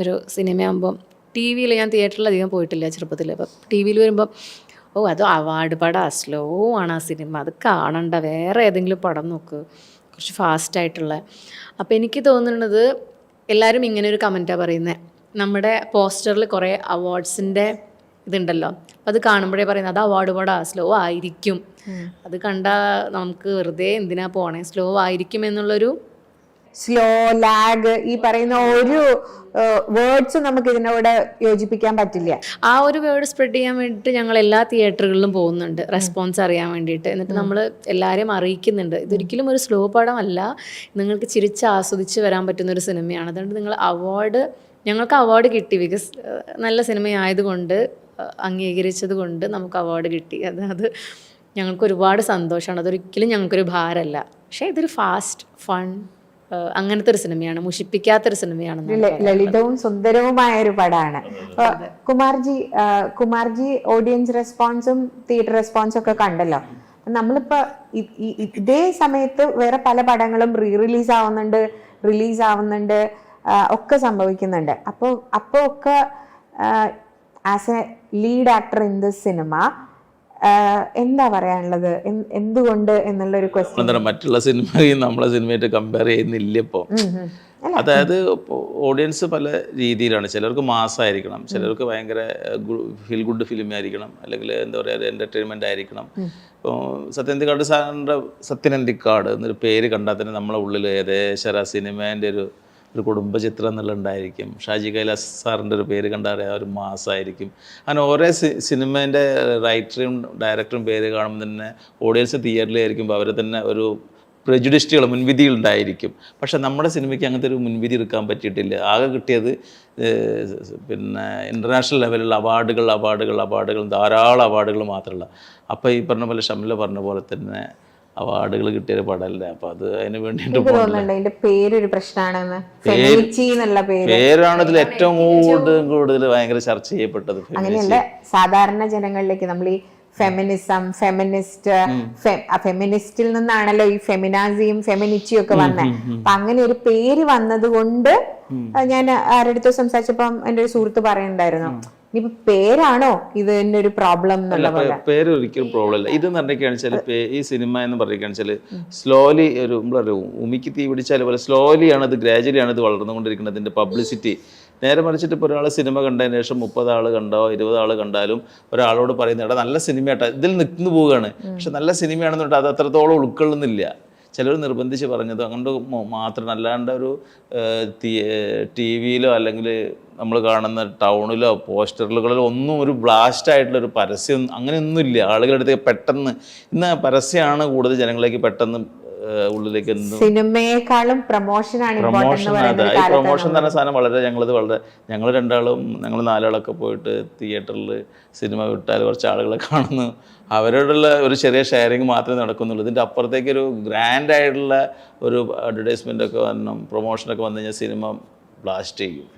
ഒരു സിനിമയാകുമ്പം ടി വിയിൽ ഞാൻ തിയേറ്ററിൽ അധികം പോയിട്ടില്ല ചെറുപ്പത്തിൽ. അപ്പം ടി വിയിൽ വരുമ്പം അത് അവാർഡ് പടാ, സ്ലോ ആണ് ആ സിനിമ, അത് കാണണ്ട, വേറെ ഏതെങ്കിലും പടം നോക്ക്, കുറച്ച് ഫാസ്റ്റായിട്ടുള്ള. അപ്പോൾ എനിക്ക് തോന്നുന്നത് എല്ലാവരും ഇങ്ങനെ ഒരു കമൻറ്റാണ് പറയുന്നത്. നമ്മുടെ പോസ്റ്ററിൽ കുറേ അവാർഡ്സിൻ്റെ ഇതുണ്ടല്ലോ, അത് കാണുമ്പോഴേ പറയുന്നത് അത് അവാർഡ് പടാ, സ്ലോ ആയിരിക്കും, അത് കണ്ടാൽ നമുക്ക് വെറുതെ എന്തിനാ പോണേ, സ്ലോ ആയിരിക്കും എന്നുള്ളൊരു സ്ലോ, ലാഗ്, ഈ പറയുന്ന ഒരു വേർഡ്സ് നമുക്ക് ഇതിനോട് യോജിപ്പിക്കാൻ പറ്റില്ല. ആ ഒരു വേർഡ് സ്പ്രെഡ് ചെയ്യാൻ വേണ്ടിയിട്ട് ഞങ്ങൾ എല്ലാ തിയേറ്ററുകളിലും പോകുന്നുണ്ട്, റെസ്പോൺസ് അറിയാൻ വേണ്ടിയിട്ട്. എന്നിട്ട് നമ്മൾ എല്ലാവരെയും അറിയിക്കുന്നുണ്ട്, ഇതൊരിക്കലും ഒരു സ്ലോ പടമല്ല, നിങ്ങൾക്ക് ചിരിച്ച് ആസ്വദിച്ച് വരാൻ പറ്റുന്ന ഒരു സിനിമയാണ്. അതുകൊണ്ട് നിങ്ങൾ ഞങ്ങൾക്ക് അവാർഡ് കിട്ടി, ബിക്കോസ് നല്ല സിനിമയായതുകൊണ്ട്, അംഗീകരിച്ചത് കൊണ്ട് നമുക്ക് അവാർഡ് കിട്ടി. അത് ഞങ്ങൾക്ക് ഒരുപാട് സന്തോഷമാണ്. അതൊരിക്കലും ഞങ്ങൾക്കൊരു ഭാരമല്ല. പക്ഷേ ഇതൊരു ഫാസ്റ്റ് ഫൺ അങ്ങനത്തെ ഒരു സിനിമയാണ്, മുഷിപ്പിക്കാത്തൊരു സിനിമയാണ്. ലളിതവും സുന്ദരവുമായ ഒരു പടമാണ്. കുമാർജി ഓഡിയൻസ് റെസ്പോൺസും തിയേറ്റർ റെസ്പോൺസും ഒക്കെ കണ്ടല്ലോ. നമ്മളിപ്പോ ഇതേ സമയത്ത് വേറെ പല പടങ്ങളും റിലീസ് ആവുന്നുണ്ട്, ഒക്കെ സംഭവിക്കുന്നുണ്ട്. അപ്പോ ഒക്കെ as A lead actor in this cinema എന്താ പറയാനുള്ളത്, എന്തുകൊണ്ട് എന്നുള്ളൊരു ക്വസ്റ്റ്യൻ. മറ്റുള്ള സിനിമയും നമ്മളെ സിനിമയായിട്ട് കമ്പയർ ചെയ്യുന്നില്ല ഇപ്പോൾ. അതായത് ഓഡിയൻസ് പല രീതിയിലാണ്. ചിലർക്ക് മാസ്സായിരിക്കണം, ചിലർക്ക് ഭയങ്കര ഫീൽ ഗുഡ് ഫിലിം ആയിരിക്കണം, അല്ലെങ്കിൽ എന്താ പറയുക എൻ്റർടൈൻമെൻ്റ് ആയിരിക്കണം. ഇപ്പോൾ സത്യനന്ദിക്കാട് സാറിൻ്റെ സത്യനന്ദിക്കാട് എന്നൊരു പേര് കണ്ടാൽ തന്നെ നമ്മളെ ഉള്ളിൽ ഏകദേശം ആ സിനിമേൻ്റെ ഒരു കുടുംബചിത്രം എന്നുള്ള ഉണ്ടായിരിക്കും. ഷാജി കൈലാസ് സാറിൻ്റെ ഒരു പേര് കണ്ടാൽ ഒരു മാസമായിരിക്കും. അങ്ങനെ ഓരോ സിനിമേൻ്റെ റൈറ്ററും ഡയറക്ടറും പേര് കാണുമ്പോൾ തന്നെ ഓഡിയൻസ് തിയേറ്ററിലായിരിക്കുമ്പോൾ അവർ തന്നെ ഒരു പ്രെജുഡിസ്റ്റുകൾ, മുൻവിധികളുണ്ടായിരിക്കും. പക്ഷെ നമ്മുടെ സിനിമയ്ക്ക് അങ്ങനത്തെ ഒരു മുൻവിധി എടുക്കാൻ പറ്റിയിട്ടില്ല. ആകെ കിട്ടിയത് പിന്നെ ഇൻ്റർനാഷണൽ ലെവലിലുള്ള അവാർഡുകൾ ധാരാളം അവാർഡുകൾ മാത്രമല്ല. അപ്പോൾ ഈ പറഞ്ഞ പോലെ ഷംല പറഞ്ഞ പോലെ തന്നെ അവാർഡുകൾ കിട്ടിയൊരു പടമല്ല. അപ്പൊ അത് അതിന് വേണ്ടിയിട്ട് പേരൊരു പ്രശ്നമാണ്. പേരാണ് ഇതിൽ ഏറ്റവും കൂടുതൽ ഭയങ്കര ചർച്ച ചെയ്യപ്പെട്ടത്. അങ്ങനെയല്ല, സാധാരണ ജനങ്ങളിലേക്ക് നമ്മൾ ഈ ഫെമിനിസം, ഫെമിനിസ്റ്റിൽ നിന്നാണല്ലോ ഈ ഫെമിനാസിയും ഫെമിനിറ്റിയും ഒക്കെ വന്നത്. അപ്പൊ അങ്ങനെ ഒരു പേര് വന്നത് കൊണ്ട് ഞാൻ ആരുടെ അടുത്ത് സംസാരിച്ചപ്പം എൻ്റെ ഒരു സുഹൃത്ത് പറയുന്നുണ്ടായിരുന്നു, ഇനിയിപ്പോ പേരാണോ ഇത് തന്നെ ഒരു പ്രോബ്ലം എന്നുള്ള പോലെ. പേര് ഒരിക്കലും പ്രോബ്ലം അല്ല. ഇതെന്ന് പറഞ്ഞാൽ ഈ സിനിമ എന്ന് പറയുകയാണെന്ന് സ്ലോലി ഒരു ഉമിക്ക് തീ പിടിച്ചാൽ പോലെ സ്ലോലിയാണ് ഇത്, ഗ്രാജുവലിയാണ് ഇത് വളർന്നുകൊണ്ടിരിക്കുന്നത്, ഇതിൻ്റെ പബ്ലിസിറ്റി. നേരെ മറിച്ചിട്ട് ഇപ്പോൾ ഒരാൾ സിനിമ കണ്ടതിന് ശേഷം 30 ആൾ കണ്ടോ 20 ആൾ കണ്ടാലും ഒരാളോട് പറയുന്നത് എടാ നല്ല സിനിമയാട്ടോ, ഇതിൽ നിൽക്കുന്നു പോവുകയാണ്. പക്ഷെ നല്ല സിനിമയാണെന്നുണ്ട് അത് അത്രത്തോളം ഉൾക്കൊള്ളുന്നില്ല. ചിലർ നിർബന്ധിച്ച് പറഞ്ഞത് അങ്ങോട്ട് മാത്രം, അല്ലാണ്ട് ഒരു ടി വിയിലോ അല്ലെങ്കിൽ നമ്മൾ കാണുന്ന ടൗണിലോ പോസ്റ്ററുകളിലോ ഒന്നും ഒരു ബ്ലാസ്റ്റ് ആയിട്ടുള്ളൊരു പരസ്യം അങ്ങനെയൊന്നുമില്ല. ആളുകളുടെ അടുത്തേക്ക് പെട്ടെന്ന് ഇന്ന് പരസ്യമാണ് കൂടുതൽ ജനങ്ങളിലേക്ക് പെട്ടെന്ന് ഉള്ളിലേക്ക് സിനിമയെക്കാളും പ്രൊമോഷൻ. ഈ പ്രൊമോഷൻ തന്നെ സാധനം ഞങ്ങൾ രണ്ടാളും ഞങ്ങൾ 4 ആളൊക്കെ പോയിട്ട് തിയേറ്ററിൽ സിനിമ വിട്ടാൽ കുറച്ച് ആളുകളെ കാണുന്നു, അവരോടുള്ള ഒരു ചെറിയ ഷെയറിങ് മാത്രമേ നടക്കുന്നുള്ളൂ. ഇതിൻ്റെ അപ്പുറത്തേക്ക് ഒരു ഗ്രാൻഡ് ആയിട്ടുള്ള ഒരു അഡ്വർടൈസ്മെൻ്റ് ഒക്കെ പ്രൊമോഷനൊക്കെ വന്നു കഴിഞ്ഞാൽ സിനിമ ബ്ലാസ്റ്റ് ചെയ്യും.